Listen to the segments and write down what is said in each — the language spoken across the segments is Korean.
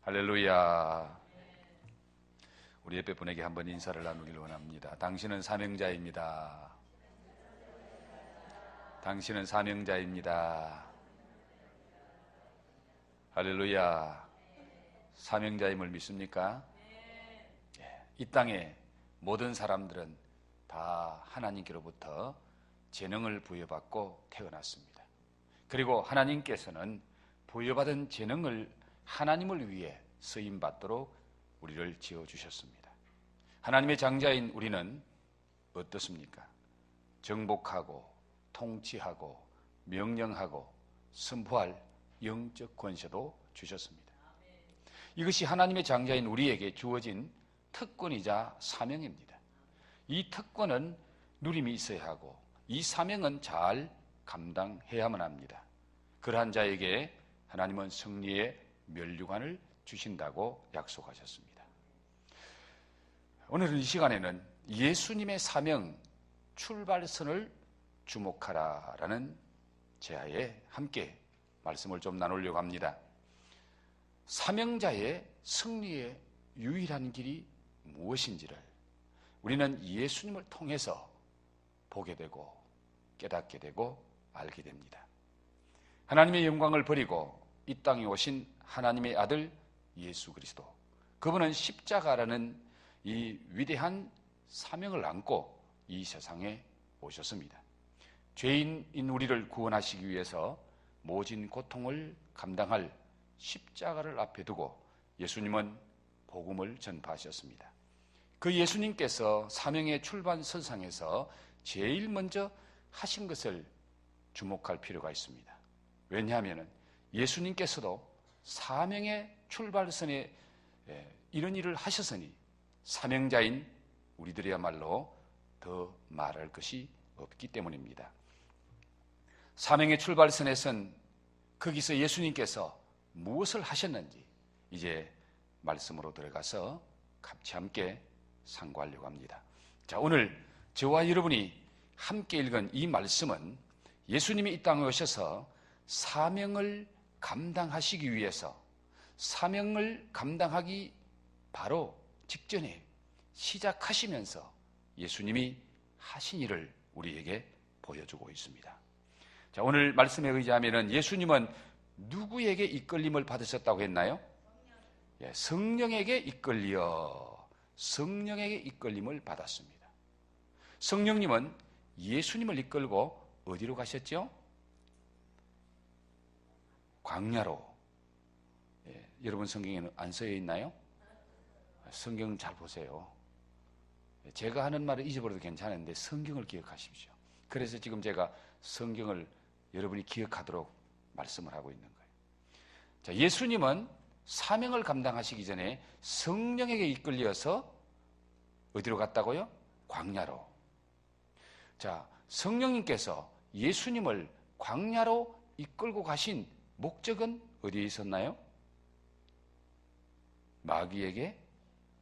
할렐루야. 우리 예배분에게 한번 인사를 나누길 원합니다. 당신은 사명자입니다. 당신은 사명자입니다. 할렐루야. 사명자임을 믿습니까? 이 땅의 모든 사람들은 다 하나님께로부터 재능을 부여받고 태어났습니다. 그리고 하나님께서는 부여받은 재능을 하나님을 위해 쓰임받도록 우리를 지어주셨습니다. 하나님의 장자인 우리는 어떻습니까? 정복하고 통치하고 명령하고 선포할 영적 권세도 주셨습니다. 이것이 하나님의 장자인 우리에게 주어진 특권이자 사명입니다. 이 특권은 누림이 있어야 하고 이 사명은 잘 감당해야만 합니다. 그러한 자에게 하나님은 승리의 면류관을 주신다고 약속하셨습니다. 오늘 이 시간에는 예수님의 사명 출발선을 주목하라라는 제하에 함께 말씀을 좀 나누려고 합니다. 사명자의 승리의 유일한 길이 무엇인지를 우리는 예수님을 통해서 보게 되고 깨닫게 되고 알게 됩니다. 하나님의 영광을 버리고 이 땅에 오신 하나님의 아들 예수 그리스도, 그분은 십자가라는 이 위대한 사명을 안고 이 세상에 오셨습니다. 죄인인 우리를 구원하시기 위해서 모진 고통을 감당할 십자가를 앞에 두고 예수님은 복음을 전파하셨습니다. 그 예수님께서 사명의 출발선상에서 제일 먼저 하신 것을 주목할 필요가 있습니다. 왜냐하면 예수님께서도 사명의 출발선에 이런 일을 하셨으니 사명자인 우리들이야말로 더 말할 것이 없기 때문입니다. 사명의 출발선에선 거기서 예수님께서 무엇을 하셨는지 이제 말씀으로 들어가서 같이 함께 상고하려고 합니다. 자, 오늘 저와 여러분이 함께 읽은 이 말씀은 예수님이 이 땅에 오셔서 사명을 감당하시기 위해서 사명을 감당하기 바로 직전에 시작하시면서 예수님이 하신 일을 우리에게 보여주고 있습니다. 자, 오늘 말씀에 의하면 예수님은 누구에게 이끌림을 받으셨다고 했나요? 성령에게 성령에게 이끌림을 받았습니다. 성령님은 예수님을 이끌고 어디로 가셨죠? 광야로. 여러분 성경에는 안 써져 있나요? 성경 잘 보세요. 제가 하는 말을 잊어버려도 괜찮은데 성경을 기억하십시오. 그래서 지금 제가 성경을 여러분이 기억하도록 말씀을 하고 있는 거예요. 자, 예수님은 사명을 감당하시기 전에 성령에게 이끌려서 어디로 갔다고요? 광야로. 자, 성령님께서 예수님을 광야로 이끌고 가신 목적은 어디에 있었나요? 마귀에게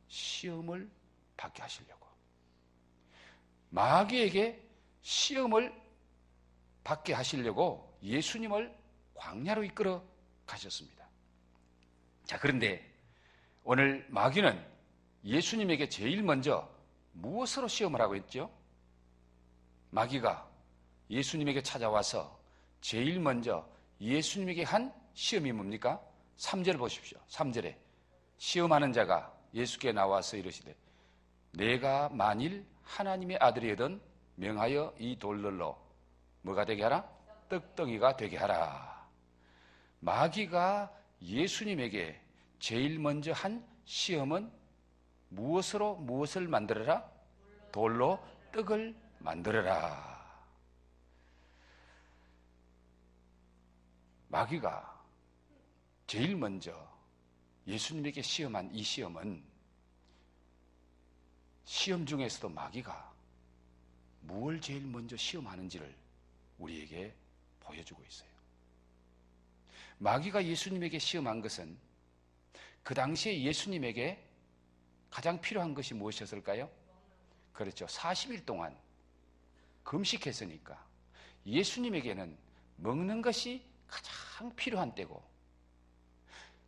시험을 받게 하시려고. 마귀에게 시험을 받게 하시려고 예수님을 광야로 이끌어 가셨습니다. 자, 그런데 오늘 마귀는 예수님에게 제일 먼저 무엇으로 시험을 하고 있죠? 마귀가 예수님에게 찾아와서 제일 먼저 예수님에게 한 시험이 뭡니까? 3절 보십시오. 3절에 시험하는 자가 예수께 나와서 이르시되 내가 만일 하나님의 아들이거든 명하여 이 돌들로 뭐가 되게 하라? 떡덩이가 되게 하라. 마귀가 예수님에게 제일 먼저 한 시험은 무엇으로 무엇을 만들어라? 돌로 떡을 만들어라. 마귀가 제일 먼저 예수님에게 시험한 이 시험은 시험 중에서도 마귀가 무엇을 제일 먼저 시험하는지를 우리에게 보여주고 있어요. 마귀가 예수님에게 시험한 것은 그 당시에 예수님에게 가장 필요한 것이 무엇이었을까요? 그렇죠. 40일 동안 금식했으니까 예수님에게는 먹는 것이 가장 필요한 때고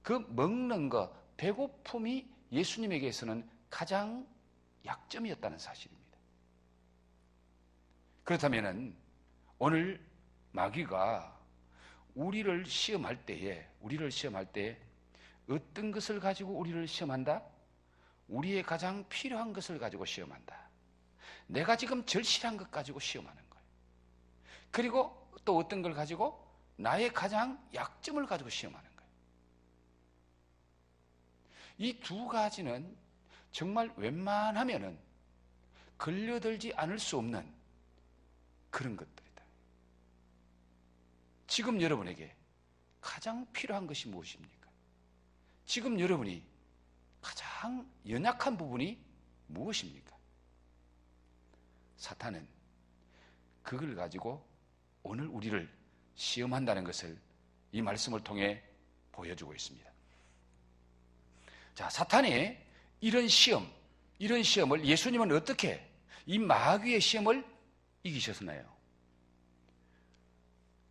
그 먹는 거, 배고픔이 예수님에게서는 가장 약점이었다는 사실입니다. 그렇다면 오늘 마귀가 우리를 시험할 때에 어떤 것을 가지고 우리를 시험한다? 우리의 가장 필요한 것을 가지고 시험한다. 내가 지금 절실한 것 가지고 시험하는 거예요. 그리고 또 어떤 걸 가지고? 나의 가장 약점을 가지고 시험하는 거예요. 이 두 가지는 정말 웬만하면은 걸려들지 않을 수 없는 그런 것들이다. 지금 여러분에게 가장 필요한 것이 무엇입니까? 지금 여러분이 가장 연약한 부분이 무엇입니까? 사탄은 그걸 가지고 오늘 우리를 시험한다는 것을 이 말씀을 통해 보여주고 있습니다. 자, 사탄의 이런 시험을 예수님은 어떻게 이 마귀의 시험을 이기셨나요?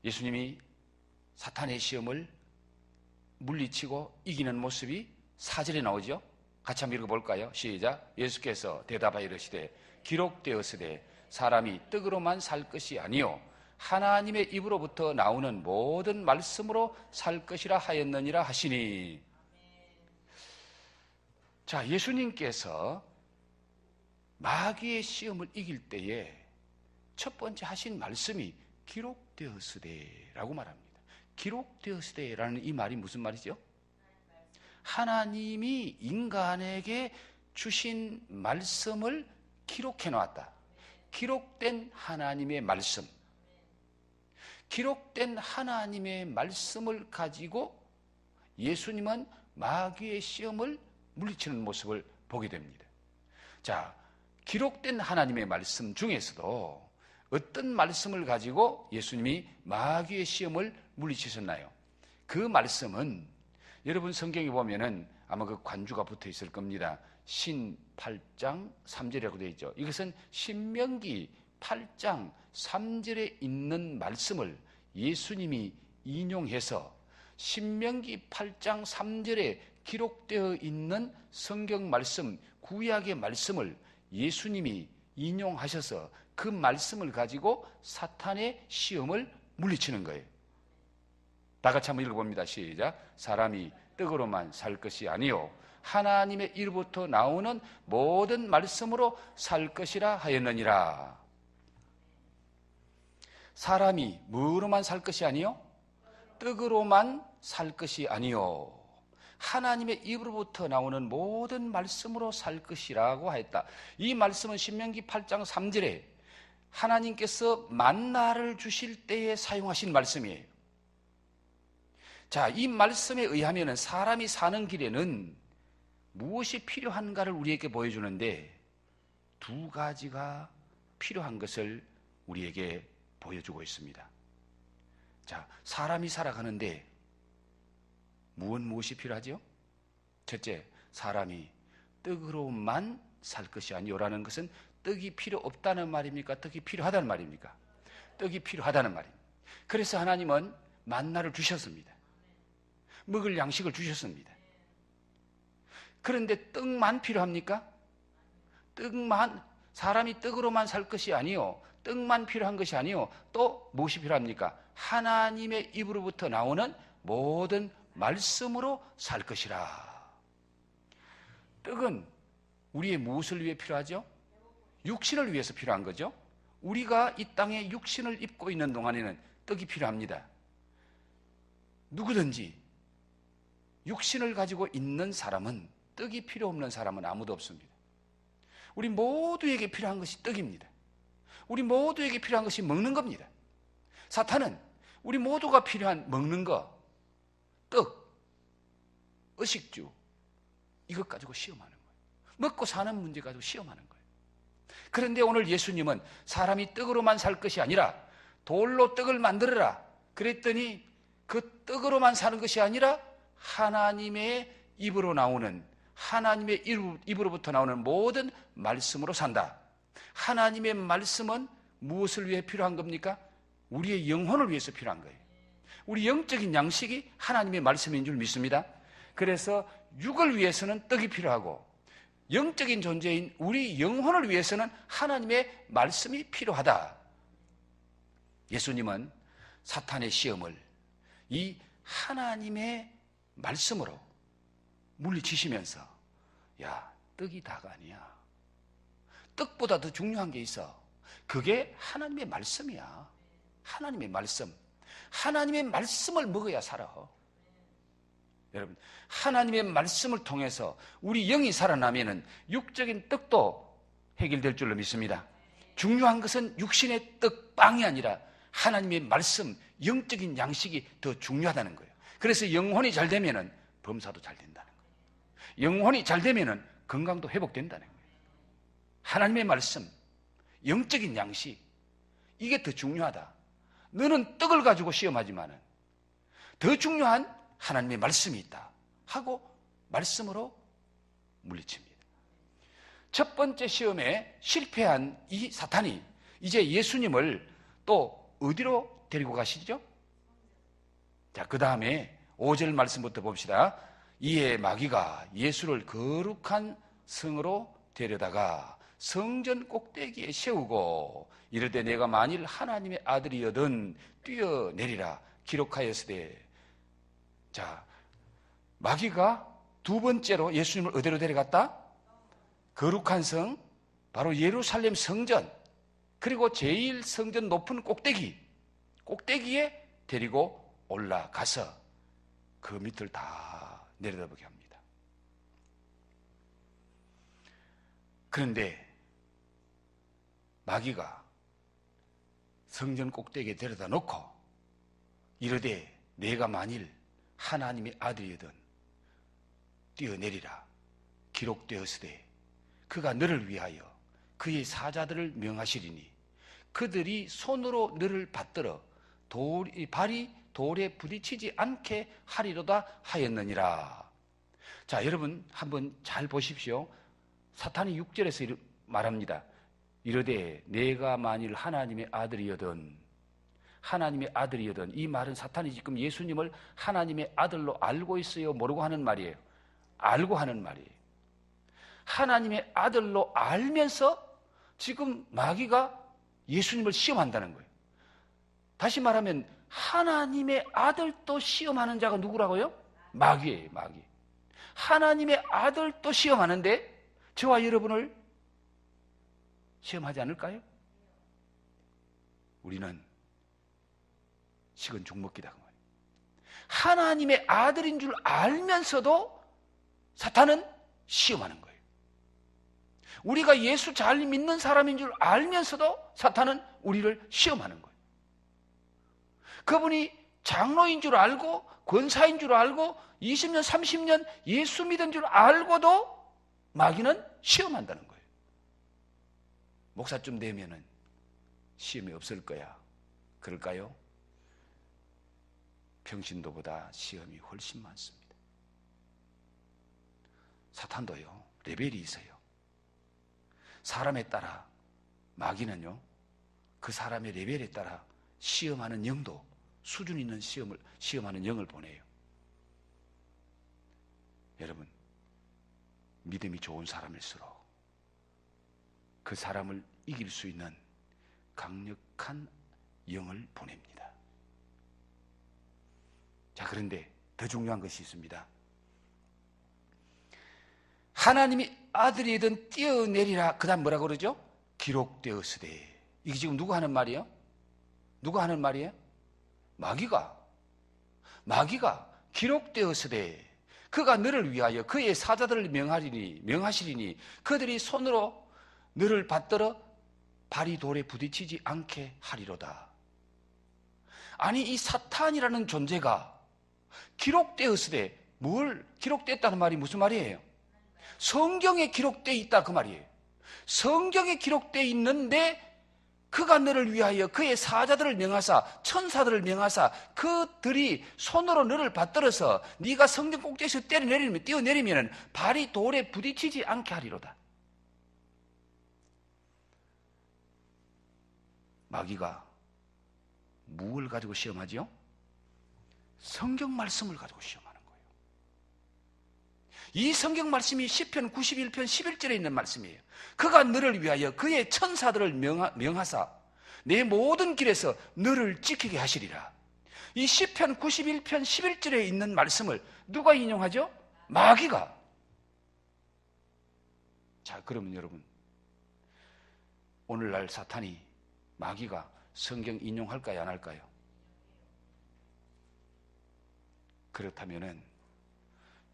예수님이 사탄의 시험을 물리치고 이기는 모습이 4절에 나오죠? 같이 한번 읽어볼까요? 시작. 예수께서 대답하여 이르시되 기록되었으되 사람이 떡으로만 살 것이 아니요 하나님의 입으로부터 나오는 모든 말씀으로 살 것이라 하였느니라 하시니. 자, 예수님께서 마귀의 시험을 이길 때에 첫 번째 하신 말씀이 기록되었으되라고 말합니다. 기록되었으되라는 이 말이 무슨 말이죠? 하나님이 인간에게 주신 말씀을 기록해 놓았다. 기록된 하나님의 말씀. 기록된 하나님의 말씀을 가지고 예수님은 마귀의 시험을 물리치는 모습을 보게 됩니다. 자, 기록된 하나님의 말씀 중에서도 어떤 말씀을 가지고 예수님이 마귀의 시험을 물리치셨나요? 그 말씀은 여러분 성경에 보면은 아마 그 관주가 붙어 있을 겁니다. 신 8장 3절이라고 되어 있죠. 이것은 신명기 8장 3절에 있는 말씀을 예수님이 인용해서 신명기 8장 3절에 기록되어 있는 성경 말씀, 구약의 말씀을 예수님이 인용하셔서 그 말씀을 가지고 사탄의 시험을 물리치는 거예요. 다 같이 한번 읽어봅니다. 시작. 사람이 떡으로만 살 것이 아니요 하나님의 입으로부터 나오는 모든 말씀으로 살 것이라 하였느니라. 사람이 뭐로만 살 것이 아니요 떡으로만 살 것이 아니요 하나님의 입으로부터 나오는 모든 말씀으로 살 것이라고 하였다. 이 말씀은 신명기 8장 3절에 하나님께서 만나를 주실 때에 사용하신 말씀이에요. 자, 이 말씀에 의하면 사람이 사는 길에는 무엇이 필요한가를 우리에게 보여주는데 두 가지가 필요한 것을 우리에게 보여주고 있습니다. 자, 사람이 살아가는데 무엇이 필요하죠? 첫째, 사람이 떡으로만 살 것이 아니오라는 것은 떡이 필요 없다는 말입니까? 떡이 필요하다는 말입니까? 떡이 필요하다는 말입니다. 그래서 하나님은 만나를 주셨습니다. 먹을 양식을 주셨습니다. 그런데 떡만 필요합니까? 사람이 떡으로만 살 것이 아니요 떡만 필요한 것이 아니요 또 무엇이 필요합니까? 하나님의 입으로부터 나오는 모든 말씀으로 살 것이라. 떡은 우리의 무엇을 위해 필요하죠? 육신을 위해서 필요한 거죠. 우리가 이 땅에 육신을 입고 있는 동안에는 떡이 필요합니다. 누구든지 육신을 가지고 있는 사람은 떡이 필요 없는 사람은 아무도 없습니다. 우리 모두에게 필요한 것이 떡입니다. 우리 모두에게 필요한 것이 먹는 겁니다. 사탄은 우리 모두가 필요한 먹는 거, 떡, 의식주 이것 가지고 시험하는 거예요. 먹고 사는 문제 가지고 시험하는 거예요. 그런데 오늘 예수님은 사람이 떡으로만 살 것이 아니라 돌로 떡을 만들어라 그랬더니 그 떡으로만 사는 것이 아니라 하나님의 입으로 나오는 하나님의 입으로부터 나오는 모든 말씀으로 산다. 하나님의 말씀은 무엇을 위해 필요한 겁니까? 우리의 영혼을 위해서 필요한 거예요. 우리 영적인 양식이 하나님의 말씀인 줄 믿습니다. 그래서 육을 위해서는 떡이 필요하고 영적인 존재인 우리 영혼을 위해서는 하나님의 말씀이 필요하다. 예수님은 사탄의 시험을 이 하나님의 말씀으로 물리치시면서 야, 떡이 다가 아니야. 떡보다 더 중요한 게 있어. 그게 하나님의 말씀이야. 하나님의 말씀. 하나님의 말씀을 먹어야 살아. 여러분, 하나님의 말씀을 통해서 우리 영이 살아나면은 육적인 떡도 해결될 줄로 믿습니다. 중요한 것은 육신의 떡, 빵이 아니라 하나님의 말씀, 영적인 양식이 더 중요하다는 거예요. 그래서 영혼이 잘 되면은 범사도 잘 된다는 거예요. 영혼이 잘 되면은 건강도 회복된다는 거예요. 하나님의 말씀, 영적인 양식, 이게 더 중요하다. 너는 떡을 가지고 시험하지만은 더 중요한 하나님의 말씀이 있다 하고 말씀으로 물리칩니다. 첫 번째 시험에 실패한 이 사탄이 이제 예수님을 또 어디로 데리고 가시죠? 자, 그 다음에 5절 말씀부터 봅시다. 이에 마귀가 예수를 거룩한 성으로 데려다가 성전 꼭대기에 세우고 이르되 내가 만일 하나님의 아들이여든 뛰어내리라 기록하였으되. 자, 마귀가 두 번째로 예수님을 어디로 데려갔다? 거룩한 성, 바로 예루살렘 성전, 그리고 제일 성전 높은 꼭대기에 데리고 올라가서 그 밑을 다 내려다보게 합니다. 그런데 마귀가 성전 꼭대기에 데려다 놓고 이르되 내가 만일 하나님의 아들이거든 뛰어내리라 기록되었으되 그가 너를 위하여 그의 사자들을 명하시리니 그들이 손으로 너를 받들어 발이 돌에 부딪히지 않게 하리로다 하였느니라. 자, 여러분 한번 잘 보십시오. 사탄이 6절에서 말합니다. 이르되 내가 만일 하나님의 아들이여든, 하나님의 아들이여든, 이 말은 사탄이 지금 예수님을 하나님의 아들로 알고 있어요, 모르고 하는 말이에요? 알고 하는 말이에요. 하나님의 아들로 알면서 지금 마귀가 예수님을 시험한다는 거예요. 다시 말하면 하나님의 아들도 시험하는 자가 누구라고요? 마귀예요, 마귀. 하나님의 아들도 시험하는데 저와 여러분을 시험하지 않을까요? 우리는 식은 죽 먹기다 그 말이에요. 하나님의 아들인 줄 알면서도 사탄은 시험하는 거예요. 우리가 예수 잘 믿는 사람인 줄 알면서도 사탄은 우리를 시험하는 거예요. 그분이 장로인 줄 알고 권사인 줄 알고 20년 30년 예수 믿은 줄 알고도 마귀는 시험한다는 거예요. 목사쯤 되면은 시험이 없을 거야. 그럴까요? 평신도보다 시험이 훨씬 많습니다. 사탄도요, 레벨이 있어요. 사람에 따라, 마귀는요, 그 사람의 레벨에 따라 시험하는 영도, 수준 있는 시험하는 영을 보내요. 여러분, 믿음이 좋은 사람일수록 그 사람을 이길 수 있는 강력한 영을 보냅니다. 자, 그런데 더 중요한 것이 있습니다. 하나님이 아들이든 뛰어내리라. 그 다음 뭐라고 그러죠? 기록되었으되. 이게 지금 누가 하는 말이에요? 누가 하는 말이에요? 마귀가 기록되었으되 그가 너를 위하여 그의 사자들을 명하시리니 그들이 손으로 너를 받들어 발이 돌에 부딪히지 않게 하리로다. 아니, 이 사탄이라는 존재가 기록되었으되, 뭘 기록됐다는 말이 무슨 말이에요? 성경에 기록되어 있다 그 말이에요. 성경에 기록되어 있는데 그가 너를 위하여 그의 사자들을 명하사 천사들을 명하사 그들이 손으로 너를 받들어서 네가 성전 꼭대기에서 뛰어내리면 발이 돌에 부딪히지 않게 하리로다. 마귀가 무엇을 가지고 시험하지요? 성경 말씀을 가지고 시험하는 거예요. 이 성경 말씀이 시편 91편 11절에 있는 말씀이에요. 그가 너를 위하여 그의 천사들을 명하사 내 모든 길에서 너를 지키게 하시리라. 이 시편 91편 11절에 있는 말씀을 누가 인용하죠? 마귀가. 자, 그러면 여러분, 오늘날 사탄이, 마귀가 성경 인용할까요, 안 할까요? 그렇다면은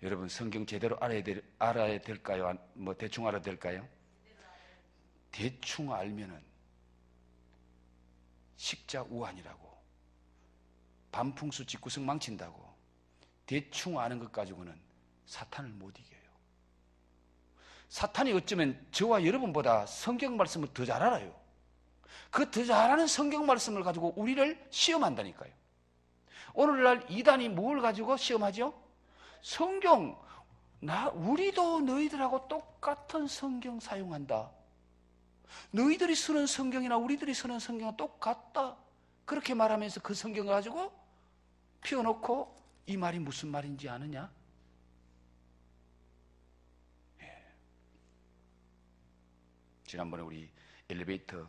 여러분, 성경 제대로 알아야 될까요? 뭐 대충 알아야 될까요? 대충 알면은 식자우환이라고, 반풍수 집구석 망친다고 대충 아는 것 가지고는 사탄을 못 이겨요. 사탄이 어쩌면 저와 여러분보다 성경 말씀을 더 잘 알아요. 그 더 잘하는 성경 말씀을 가지고 우리를 시험한다니까요. 오늘날 이단이 뭘 가지고 시험하죠? 성경, 우리도 너희들하고 똑같은 성경 사용한다. 너희들이 쓰는 성경이나 우리들이 쓰는 성경은 똑같다. 그렇게 말하면서 그 성경을 가지고 피워놓고 이 말이 무슨 말인지 아느냐? 예. 지난번에 우리 엘리베이터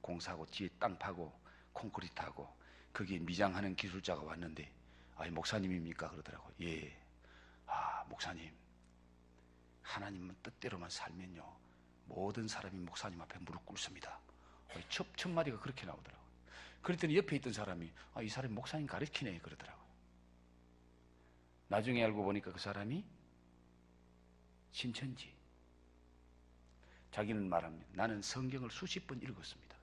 공사하고 뒤에 땅 파고 콘크리트하고 거기에 미장하는 기술자가 왔는데, 목사님입니까? 그러더라고요. 예. 목사님, 하나님 뜻대로만 살면요 모든 사람이 목사님 앞에 무릎 꿇습니다. 첫 마디가 그렇게 나오더라고요. 그랬더니 옆에 있던 사람이 이 사람이 목사님 가르치네 그러더라고요. 나중에 알고 보니까 그 사람이 신천지. 자기는 말합니다. 나는 성경을 수십 번 읽었습니다.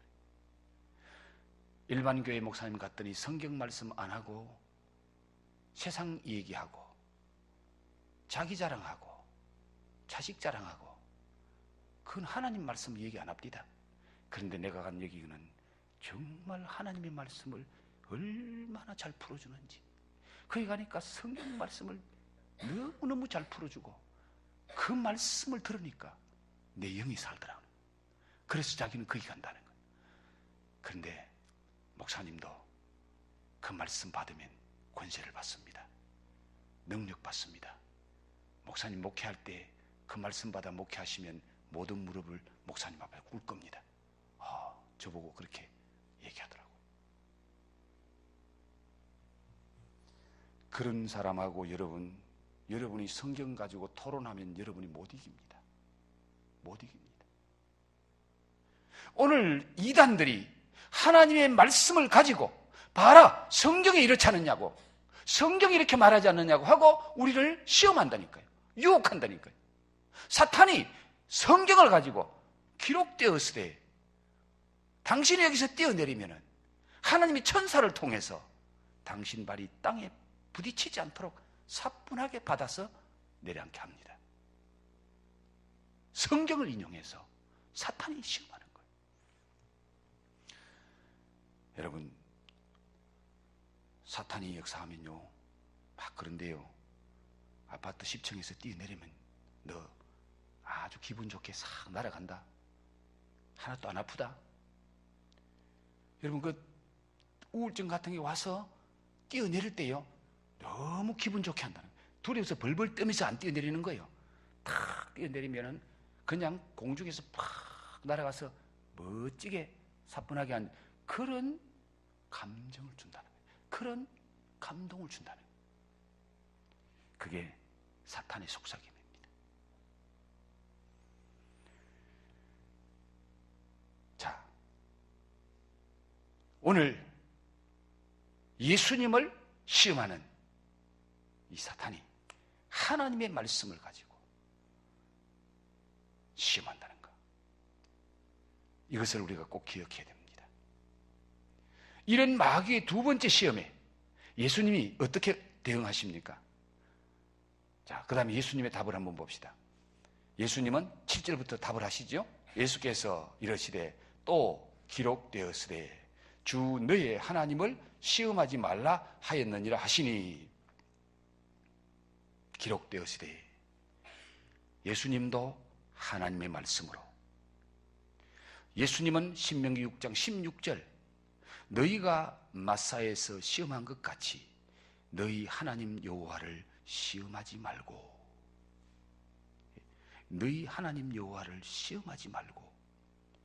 일반 교회 목사님 갔더니 성경 말씀 안 하고 세상 얘기하고 자기 자랑하고 자식 자랑하고, 그건 하나님 말씀 얘기 안 합니다. 그런데 내가 간 여기는 정말 하나님의 말씀을 얼마나 잘 풀어주는지, 거기 가니까 성경 말씀을 너무너무 잘 풀어주고 그 말씀을 들으니까 내 영이 살더라고요. 그래서 자기는 거기 간다는 거예요. 그런데 목사님도 그 말씀 받으면 권세를 받습니다. 능력 받습니다. 목사님 목회할 때 그 말씀 받아 목회하시면 모든 무릎을 목사님 앞에 꿇을 겁니다. 저보고 그렇게 얘기하더라고요. 그런 사람하고 여러분이 성경 가지고 토론하면 여러분이 못 이깁니다. 못 이깁니다. 오늘 이단들이 하나님의 말씀을 가지고 봐라, 성경에 이렇지 않느냐고, 성경이 이렇게 말하지 않느냐고 하고 우리를 시험한다니까요. 유혹한다니까요. 사탄이 성경을 가지고 기록되었으되 당신이 여기서 뛰어내리면은 하나님이 천사를 통해서 당신 발이 땅에 부딪히지 않도록 사뿐하게 받아서 내려앉게 합니다. 성경을 인용해서 사탄이 시험하는 거예요. 여러분, 사탄이 역사하면요 막 그런데요, 아파트 10층에서 뛰어내리면 너 아주 기분 좋게 싹 날아간다. 하나도 안 아프다. 여러분, 그 우울증 같은 게 와서 뛰어내릴 때요 너무 기분 좋게 한다는 거예요. 두려워서 벌벌 떠면서 안 뛰어내리는 거예요. 탁 뛰어내리면은 그냥 공중에서 팍 날아가서 멋지게 사뿐하게 한 그런 감정을 준다는 거예요. 그런 감동을 준다는 거예요. 그게 사탄의 속삭임입니다. 자, 오늘 예수님을 시험하는 이 사탄이 하나님의 말씀을 가지고 시험한다는 것, 이것을 우리가 꼭 기억해야 됩니다. 이런 마귀의 두 번째 시험에 예수님이 어떻게 대응하십니까? 자, 그 다음에 예수님의 답을 한번 봅시다. 예수님은 7절부터 답을 하시죠. 예수께서 이러시되 또 기록되었으되 주 너의 하나님을 시험하지 말라 하였느니라 하시니, 기록되었으되 예수님도 하나님의 말씀으로, 예수님은 신명기 6장 16절 너희가 마사에서 시험한 것 같이 너희 하나님 여호와를 시험하지 말고, 너희 하나님 여호와를 시험하지 말고.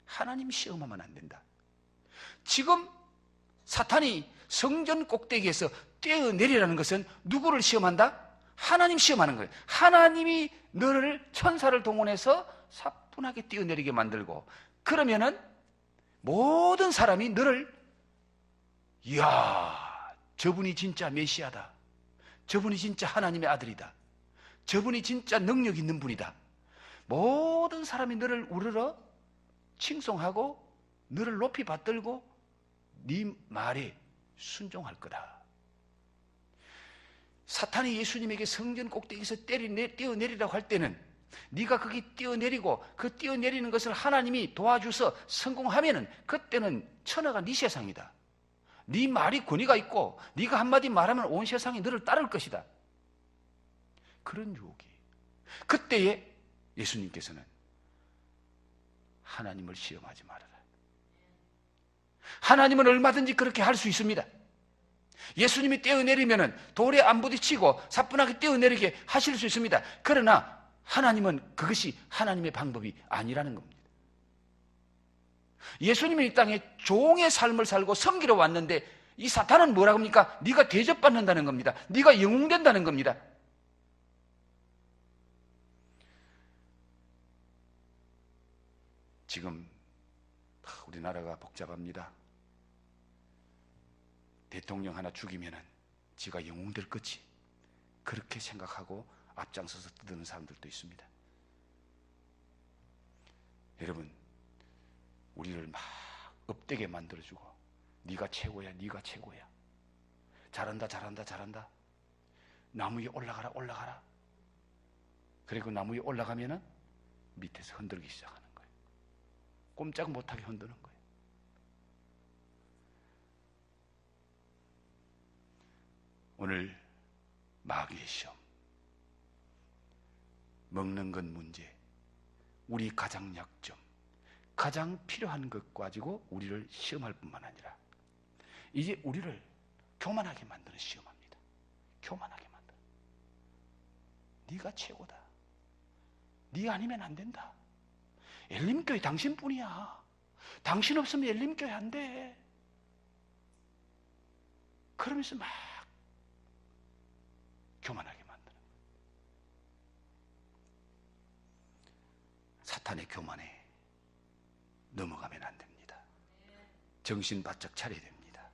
하나님 시험하면 안 된다. 지금 사탄이 성전 꼭대기에서 뛰어내리라는 것은 누구를 시험한다? 하나님 시험하는 거예요. 하나님이 너를, 천사를 동원해서 사뿐하게 뛰어내리게 만들고, 그러면은 모든 사람이 너를, 이야, 저분이 진짜 메시아다, 저분이 진짜 하나님의 아들이다, 저분이 진짜 능력 있는 분이다, 모든 사람이 너를 우러러 칭송하고 너를 높이 받들고 네 말에 순종할 거다. 사탄이 예수님에게 성전 꼭대기에서 뛰어내리라고 할 때는 네가 거기 뛰어내리고 그 뛰어내리는 것을 하나님이 도와줘서 성공하면은 그때는 천하가 네 세상이다. 네 말이 권위가 있고 네가 한마디 말하면 온 세상이 너를 따를 것이다. 그런 유혹이. 그때에 예수님께서는 하나님을 시험하지 말아라. 하나님은 얼마든지 그렇게 할 수 있습니다. 예수님이 뛰어내리면은 돌에 안 부딪히고 사뿐하게 뛰어내리게 하실 수 있습니다. 그러나 하나님은 그것이 하나님의 방법이 아니라는 겁니다. 예수님이 이 땅에 종의 삶을 살고 섬기러 왔는데 이 사탄은 뭐라고 합니까? 네가 대접받는다는 겁니다. 네가 영웅된다는 겁니다. 지금 우리나라가 복잡합니다. 대통령 하나 죽이면은 지가 영웅될 거지, 그렇게 생각하고 앞장서서 떠드는 사람들도 있습니다. 여러분, 우리를 막 업되게 만들어주고 네가 최고야, 네가 최고야, 잘한다, 잘한다, 잘한다, 나무 위에 올라가라, 올라가라. 그리고 나무 위에 올라가면은 밑에서 흔들기 시작하는 거예요. 꼼짝 못하게 흔드는 거예요. 오늘 마귀의 시험, 먹는 것 문제, 우리 가장 약점, 가장 필요한 것 가지고 우리를 시험할 뿐만 아니라 이제 우리를 교만하게 만드는 시험합니다. 교만하게 만드는. 네가 최고다, 네 아니면 안 된다, 엘림교회 당신뿐이야, 당신 없으면 엘림교회 안 돼. 그러면서 막 교만하게 만드는. 사탄의 교만에 넘어가면 안 됩니다. 정신 바짝 차려야 됩니다.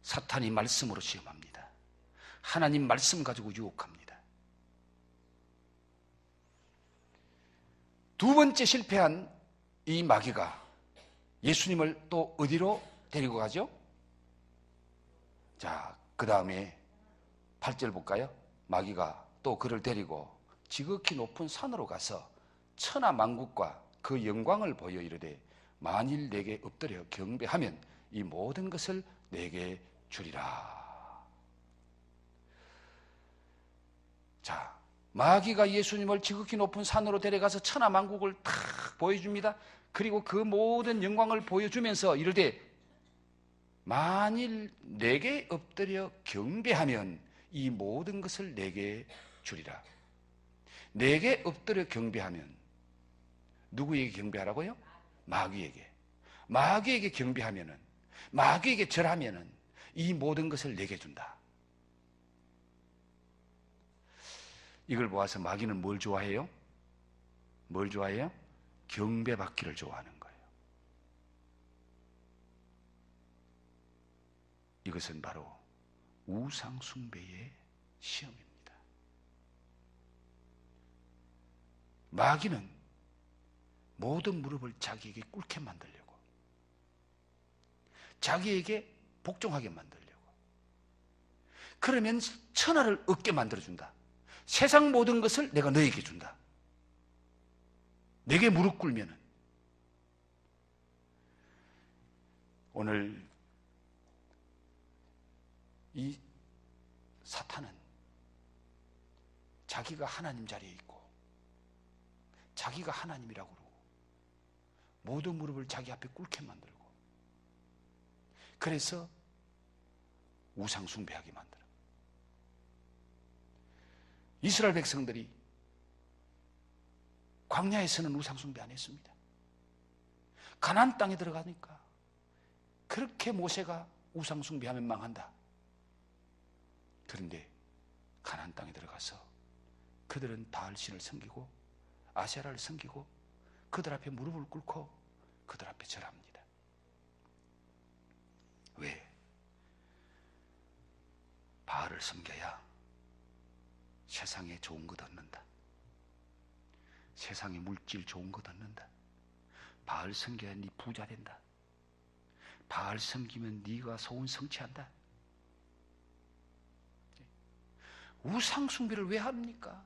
사탄이 말씀으로 시험합니다. 하나님 말씀 가지고 유혹합니다. 두 번째 실패한 이 마귀가 예수님을 또 어디로 데리고 가죠? 자, 그 다음에 8절 볼까요? 마귀가 또 그를 데리고 지극히 높은 산으로 가서 천하 만국과 그 영광을 보여 이르되 만일 내게 엎드려 경배하면 이 모든 것을 내게 주리라. 자, 마귀가 예수님을 지극히 높은 산으로 데려가서 천하 만국을 탁 보여줍니다. 그리고 그 모든 영광을 보여주면서 이르되 만일 내게 엎드려 경배하면 이 모든 것을 내게 주리라. 내게 엎드려 경배하면 누구에게 경배하라고요? 마귀에게. 마귀에게 경배하면은, 마귀에게 절하면은 이 모든 것을 내게 준다. 이걸 보아서 마귀는 뭘 좋아해요? 뭘 좋아해요? 경배받기를 좋아하는 거예요. 이것은 바로 우상숭배의 시험입니다. 마귀는 모든 무릎을 자기에게 꿇게 만들려고, 자기에게 복종하게 만들려고, 그러면 천하를 얻게 만들어준다. 세상 모든 것을 내가 너에게 준다. 내게 무릎 꿇으면은. 오늘 이 사탄은 자기가 하나님 자리에 있고 자기가 하나님이라고 그러고 모든 무릎을 자기 앞에 꿇게 만들고 그래서 우상 숭배하게 만들어. 이스라엘 백성들이 광야에서는 우상숭배 안 했습니다. 가나안 땅에 들어가니까 그렇게 모세가 우상숭배하면 망한다. 그런데 가나안 땅에 들어가서 그들은 바알신을 섬기고 아세라를 섬기고 그들 앞에 무릎을 꿇고 그들 앞에 절합니다. 왜? 바알을 섬겨야 세상에 좋은 것 얻는다. 세상에 물질 좋은 것 얻는다. 바알 섬겨야 네 부자 된다. 바알 섬기면 네가 소원 성취한다. 우상 숭배를 왜 합니까?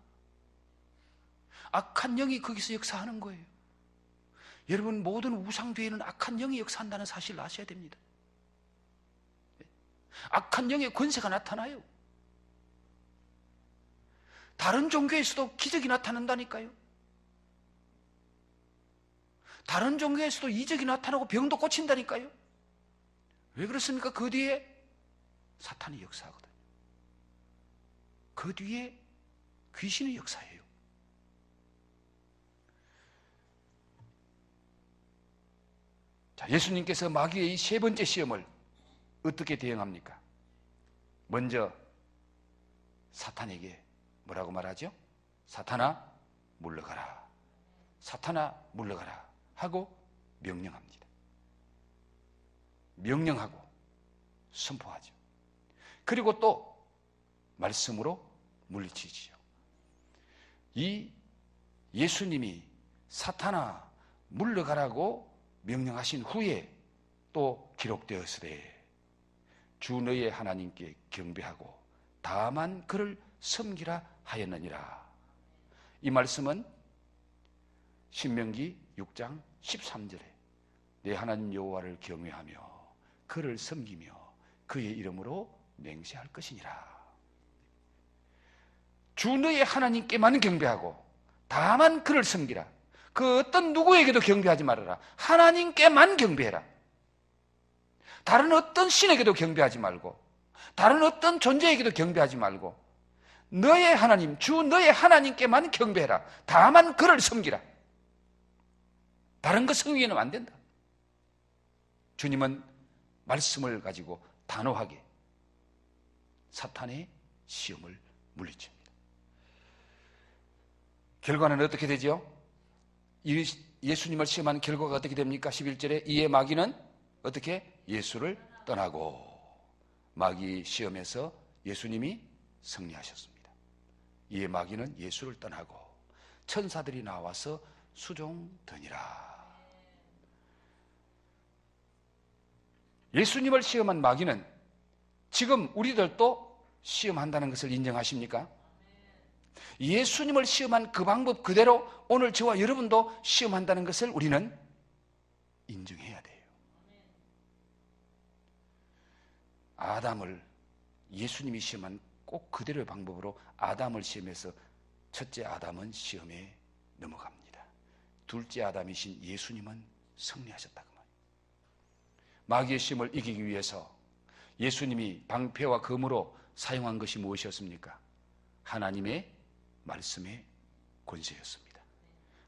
악한 영이 거기서 역사하는 거예요. 여러분, 모든 우상 뒤에는 악한 영이 역사한다는 사실을 아셔야 됩니다. 악한 영의 권세가 나타나요. 다른 종교에서도 기적이 나타난다니까요. 다른 종교에서도 이적이 나타나고 병도 고친다니까요. 왜 그렇습니까? 그 뒤에 사탄이 역사하거든요. 그 뒤에 귀신의 역사예요. 자, 예수님께서 마귀의 이 세 번째 시험을 어떻게 대응합니까? 먼저 사탄에게 뭐라고 말하죠? 사탄아 물러가라. 사탄아 물러가라 하고 명령합니다. 명령하고 선포하죠. 그리고 또 말씀으로 물리치지요. 이 예수님이 사탄아 물러가라고 명령하신 후에 또 기록되었으되 주 너의 하나님께 경배하고 다만 그를 섬기라 하였느니라. 이 말씀은 신명기 6장 13절에 내 하나님 여호와를 경외하며 그를 섬기며 그의 이름으로 맹세할 것이니라. 주 너의 하나님께만 경배하고 다만 그를 섬기라. 그 어떤 누구에게도 경배하지 말아라. 하나님께만 경배해라. 다른 어떤 신에게도 경배하지 말고 다른 어떤 존재에게도 경배하지 말고 너의 하나님, 주 너의 하나님께만 경배해라. 다만 그를 섬기라. 다른 것 섬기면 안 된다. 주님은 말씀을 가지고 단호하게 사탄의 시험을 물리칩니다. 결과는 어떻게 되죠? 예수님을 시험한 결과가 어떻게 됩니까? 11절에 이에 마귀는 어떻게? 예수를 떠나고. 마귀 시험에서 예수님이 승리하셨습니다. 이에 마귀는 예수를 떠나고 천사들이 나와서 수종드니라. 예수님을 시험한 마귀는 지금 우리들도 시험한다는 것을 인정하십니까? 예수님을 시험한 그 방법 그대로 오늘 저와 여러분도 시험한다는 것을 우리는 인정해야 돼요. 아담을 예수님이 시험한 꼭 그대로의 방법으로 아담을 시험해서 첫째 아담은 시험에 넘어갑니다. 둘째 아담이신 예수님은 승리하셨다고 말이에요. 마귀의 시험을 이기기 위해서 예수님이 방패와 검으로 사용한 것이 무엇이었습니까? 하나님의 말씀의 권세였습니다.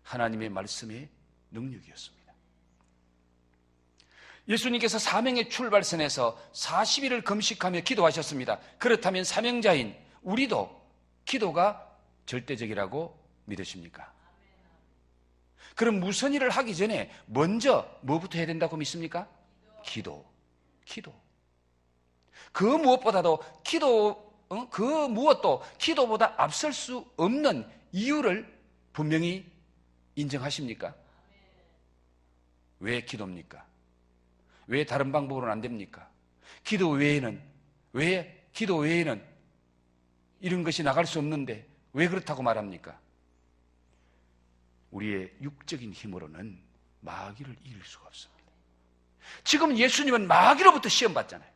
하나님의 말씀의 능력이었습니다. 예수님께서 사명의 출발선에서 40일을 금식하며 기도하셨습니다. 그렇다면 사명자인 우리도 기도가 절대적이라고 믿으십니까? 그럼 무슨 일을 하기 전에 먼저 뭐부터 해야 된다고 믿습니까? 기도. 그 무엇보다도 그 무엇도 기도보다 앞설 수 없는 이유를 분명히 인정하십니까? 왜 기도입니까? 왜 다른 방법으로는 안 됩니까? 왜 기도 외에는 이런 것이 나갈 수 없는데 왜 그렇다고 말합니까? 우리의 육적인 힘으로는 마귀를 이길 수가 없습니다. 지금 예수님은 마귀로부터 시험받잖아요.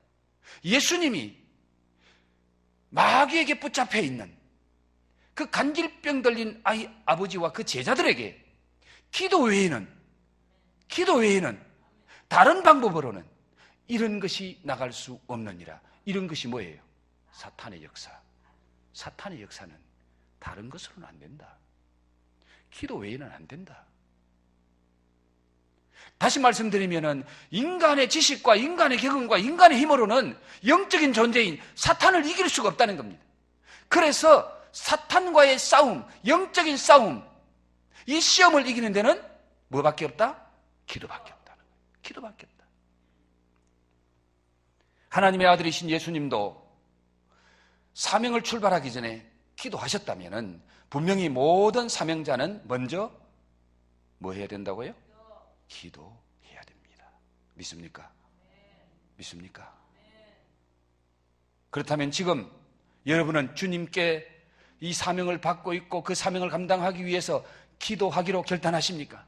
예수님이 마귀에게 붙잡혀 있는 그 간질병 들린 아버지와 그 제자들에게 기도 외에는 다른 방법으로는 이런 것이 나갈 수 없느니라. 이런 것이 뭐예요? 사탄의 역사. 사탄의 역사는 다른 것으로는 안 된다. 기도 외에는 안 된다. 다시 말씀드리면은 인간의 지식과 인간의 경험과 인간의 힘으로는 영적인 존재인 사탄을 이길 수가 없다는 겁니다. 그래서 사탄과의 싸움, 영적인 싸움, 이 시험을 이기는 데는 뭐밖에 없다? 기도밖에 없다는 거예요. 기도밖에 없다. 하나님의 아들이신 예수님도 사명을 출발하기 전에 기도하셨다면은 분명히 모든 사명자는 먼저 뭐 해야 된다고요? 기도해야 됩니다. 믿습니까? 믿습니까? 그렇다면 지금 여러분은 주님께 이 사명을 받고 있고 그 사명을 감당하기 위해서 기도하기로 결단하십니까?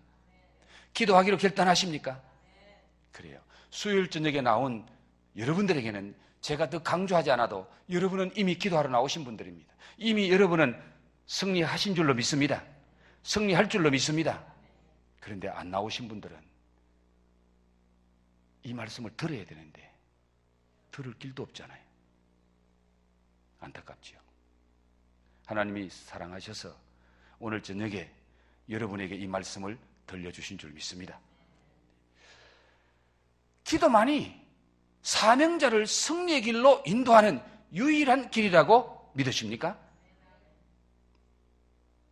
기도하기로 결단하십니까? 그래요. 수요일 저녁에 나온 여러분들에게는 제가 더 강조하지 않아도 여러분은 이미 기도하러 나오신 분들입니다. 이미 여러분은 승리하신 줄로 믿습니다. 승리할 줄로 믿습니다. 그런데 안 나오신 분들은 이 말씀을 들어야 되는데 들을 길도 없잖아요. 안타깝지요. 하나님이 사랑하셔서 오늘 저녁에 여러분에게 이 말씀을 들려주신 줄 믿습니다. 기도만이 사명자를 승리의 길로 인도하는 유일한 길이라고 믿으십니까?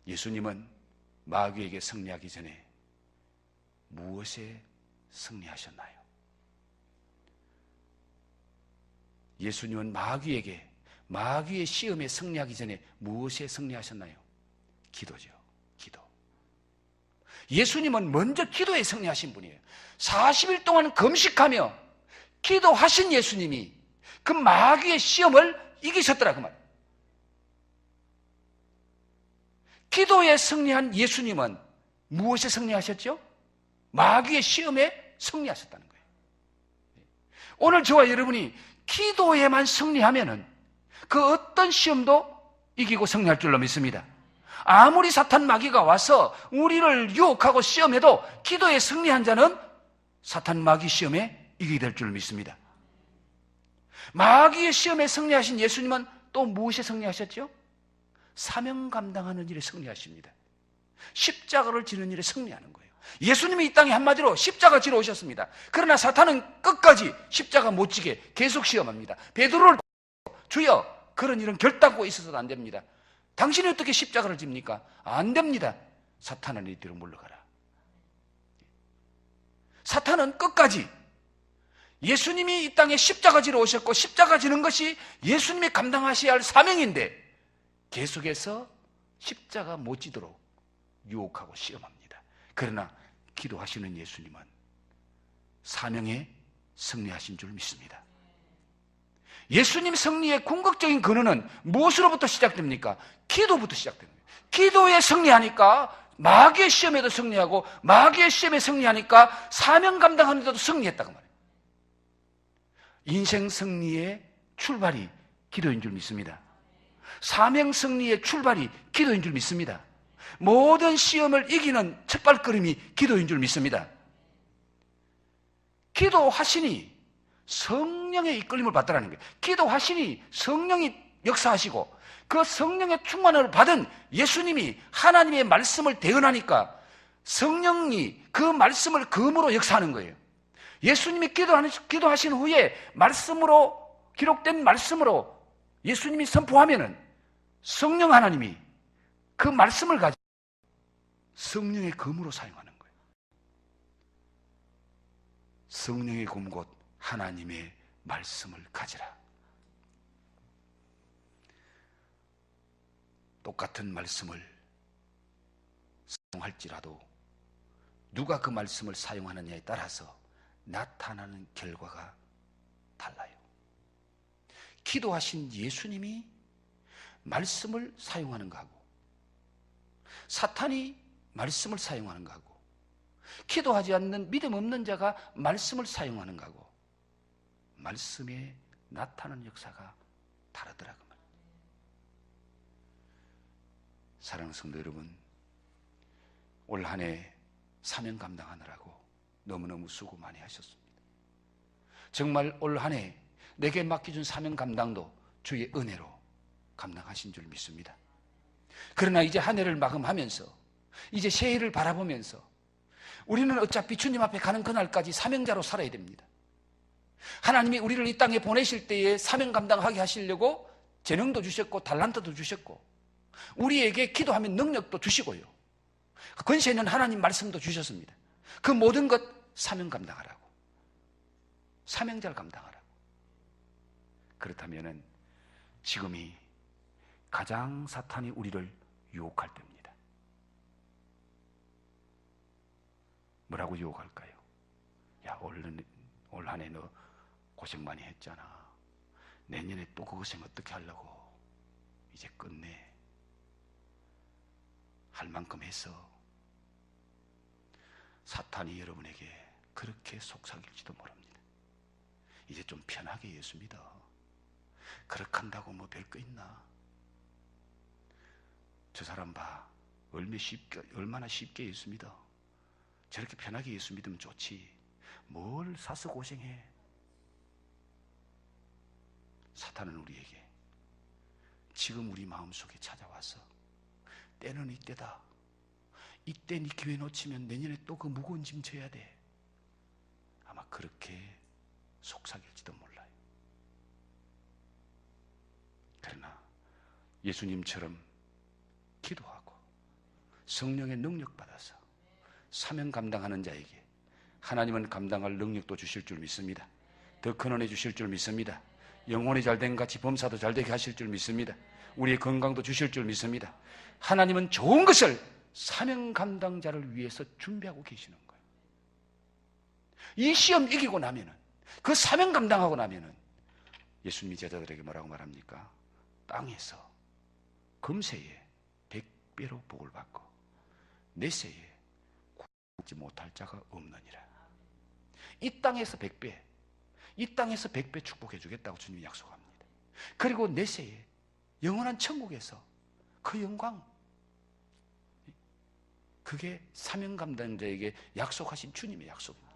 예수님은 마귀에게 승리하기 전에 무엇에 승리하셨나요? 예수님은 마귀의 시험에 승리하기 전에 무엇에 승리하셨나요? 기도죠. 기도. 예수님은 먼저 기도에 승리하신 분이에요. 40일 동안 금식하며 기도하신 예수님이 그 마귀의 시험을 이기셨더라 그 말. 기도에 승리한 예수님은 무엇에 승리하셨죠? 마귀의 시험에 승리하셨다는 거예요. 오늘 저와 여러분이 기도에만 승리하면은 그 어떤 시험도 이기고 승리할 줄로 믿습니다. 아무리 사탄 마귀가 와서 우리를 유혹하고 시험해도 기도에 승리한 자는 사탄 마귀 시험에 이기게 될 줄 믿습니다. 마귀의 시험에 승리하신 예수님은 또 무엇에 승리하셨죠? 사명 감당하는 일에 승리하십니다. 십자가를 지는 일에 승리하는 거예요. 예수님이 이 땅에 한마디로 십자가 지러 오셨습니다. 그러나 사탄은 끝까지 십자가 못 지게 계속 시험합니다. 베드로를 주여, 그런 일은 결단코 있어서도 안 됩니다. 당신이 어떻게 십자가를 집니까? 안 됩니다. 사탄은 이 뒤로 물러가라. 사탄은 끝까지 예수님이 이 땅에 십자가 지러 오셨고 십자가 지는 것이 예수님이 감당하셔야 할 사명인데 계속해서 십자가 못 지도록 유혹하고 시험합니다. 그러나 기도하시는 예수님은 사명에 승리하신 줄 믿습니다. 예수님 승리의 궁극적인 근원은 무엇으로부터 시작됩니까? 기도부터 시작됩니다. 기도에 승리하니까 마귀의 시험에도 승리하고 마귀의 시험에 승리하니까 사명 감당하는 데도 승리했다고 말해요. 인생 승리의 출발이 기도인 줄 믿습니다. 사명 승리의 출발이 기도인 줄 믿습니다. 모든 시험을 이기는 첫발걸음이 기도인 줄 믿습니다. 기도하시니 성령의 이끌림을 받더라는 거예요. 기도하시니 성령이 역사하시고 그 성령의 충만을 받은 예수님이 하나님의 말씀을 대언하니까 성령이 그 말씀을 검으로 역사하는 거예요. 예수님이 기도하신 후에 말씀으로 기록된 말씀으로 예수님이 선포하면은 성령 하나님이 그 말씀을 가지고 성령의 검으로 사용하는 거예요. 성령의 검 곧 하나님의 말씀을 가지라. 똑같은 말씀을 사용할지라도 누가 그 말씀을 사용하느냐에 따라서 나타나는 결과가 달라요. 기도하신 예수님이 말씀을 사용하는 거하고 사탄이 말씀을 사용하는 거하고 기도하지 않는 믿음 없는 자가 말씀을 사용하는 거하고 말씀에 나타나는 역사가 다르더라고요. 사랑하는 성도 여러분, 올 한 해 사명 감당하느라고 너무너무 수고 많이 하셨습니다. 정말 올 한 해 내게 맡겨준 사명 감당도 주의 은혜로 감당하신 줄 믿습니다. 그러나 이제 한 해를 마감하면서 이제 새해를 바라보면서 우리는 어차피 주님 앞에 가는 그날까지 사명자로 살아야 됩니다. 하나님이 우리를 이 땅에 보내실 때에 사명 감당하게 하시려고 재능도 주셨고 달란트도 주셨고 우리에게 기도하면 능력도 주시고요. 권세는 하나님 말씀도 주셨습니다. 그 모든 것 사명 감당하라고. 사명자를 감당하라고. 그렇다면 지금이 가장 사탄이 우리를 유혹할 때입니다. 뭐라고 유혹할까요? 야, 올 한 해 너 고생 많이 했잖아. 내년에 또 그 고생 어떻게 하려고? 이제 끝내. 할 만큼 했어. 사탄이 여러분에게 그렇게 속삭일지도 모릅니다. 이제 좀 편하게 예수 믿어. 그렇게 한다고 뭐 별거 있나? 저 사람 봐. 얼마나 쉽게 예수 믿어. 저렇게 편하게 예수 믿으면 좋지. 뭘 사서 고생해. 사탄은 우리에게 지금 우리 마음속에 찾아와서 때는 이때다. 이때 네 기회 놓치면 내년에 또 그 무거운 짐 져야 돼. 아마 그렇게 속삭일지도 몰라요. 그러나 예수님처럼 기도하고 성령의 능력 받아서 사명 감당하는 자에게 하나님은 감당할 능력도 주실 줄 믿습니다. 더 큰 은혜 주실 줄 믿습니다. 영혼이 잘된 같이 범사도 잘되게 하실 줄 믿습니다. 우리의 건강도 주실 줄 믿습니다. 하나님은 좋은 것을 사명 감당자를 위해서 준비하고 계시는 거예요. 이 시험 이기고 나면은, 그 사명 감당하고 나면은 예수님이 제자들에게 뭐라고 말합니까? 땅에서 금세에 100배로 복을 받고 내세에 구하지 못할 자가 없느니라. 이 땅에서 100배, 이 땅에서 100배 축복해 주겠다고 주님이 약속합니다. 그리고 내세에 영원한 천국에서 그 영광, 그게 사명 감당자에게 약속하신 주님의 약속입니다.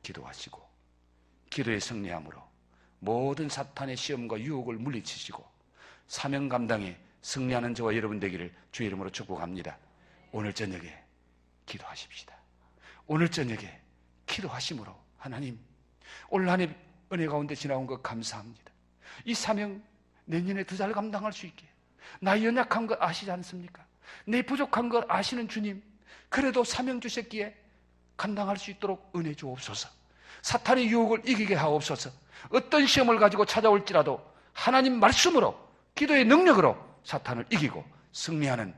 기도하시고 기도에 승리함으로 모든 사탄의 시험과 유혹을 물리치시고 사명 감당에 승리하는 저와 여러분 되기를 주의 이름으로 축복합니다. 오늘 저녁에 기도하십시다. 오늘 저녁에 기도하심으로 하나님, 올 한 해 은혜 가운데 지나온 것 감사합니다. 이 사명 내년에 더 잘 감당할 수 있게, 나 연약한 것 아시지 않습니까? 내 부족한 것 아시는 주님, 그래도 사명 주셨기에 감당할 수 있도록 은혜 주옵소서. 사탄의 유혹을 이기게 하옵소서. 어떤 시험을 가지고 찾아올지라도 하나님 말씀으로, 기도의 능력으로 사탄을 이기고 승리하는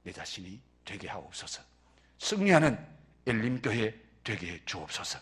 내 자신이 되게 하옵소서. 승리하는 엘림교회 되게 해 주옵소서.